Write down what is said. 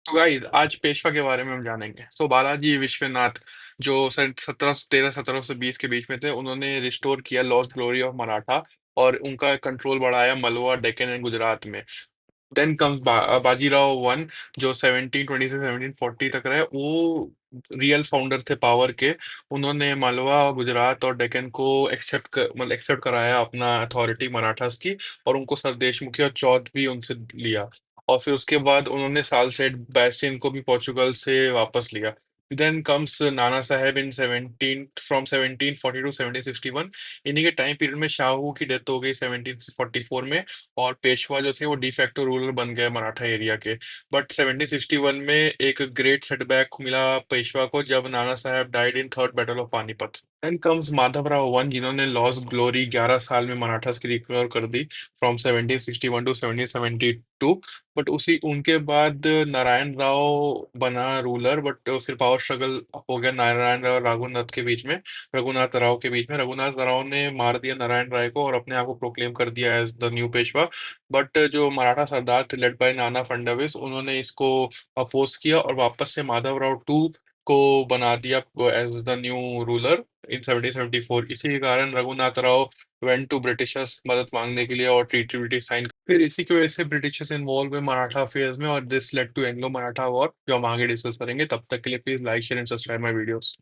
तो गाइस आज पेशवा के बारे में हम जानेंगे। तो बालाजी विश्वनाथ जो सन 1713 1720 के बीच में थे, उन्होंने रिस्टोर किया लॉस्ट ग्लोरी ऑफ मराठा और उनका कंट्रोल बढ़ाया मलवा, डेक्कन एंड गुजरात में। देन कम्स बाजीराव वन जो 1720 से 1740 तक रहे। वो रियल फाउंडर थे पावर के। उन्होंने मालवा, गुजरात और डेक्कन को मतलब एक्सेप्ट कराया अपना अथॉरिटी मराठास की, और उनको सरदेशमुखी और चौथ भी उनसे लिया। और फिर उसके बाद उन्होंने सालसेट बैसिन को भी पोर्चुगल से वापस लिया। Then comes Nana Saheb in 17 from 1740 to 1761। इन्हीं के टाइम पीरियड में शाहू की डेथ हो गई 1744 में, और पेशवा जो थे वो डिफैक्टो रूलर बन गए मराठा एरिया के। बट 1761 में एक ग्रेट सेटबैक मिला पेशवा को जब Nana Sahib died in third battle of Panipat. Then comes Madhavrao one, जिन्होंने लॉस ग्लोरी 11 साल में मराठास की रिकवर कर दी फ्रॉम 1761 टू 1772। बट उसी उनके बाद नारायण राव बना रूलर, बट फिर पावर स्ट्रगल हो गया नारायण राव और रघुनाथ राव के बीच में। रघुनाथ राव ने मार दिया नारायण राय को और अपने आप को प्रोक्लेम कर दिया as the new Peshwa. But जो मराठा सरदार थे लेड बाय नाना फडणवीस, उन्होंने इसको अपोज किया और वापस से माधवराव टू को बना दिया as the new ruler in 1774। इसी के कारण Raghunath Rao went to Britishers मदद मांगने के लिए और ट्रीटी व्रीटी साइन। फिर इसी की वजह से ब्रिटिशर्स इन्वॉल्व हुए मराठा अफेयर्स में और this led to Anglo Maratha war, जो हम आगे डिस्कस करेंगे। तब तक के लिए please like share and subscribe my videos.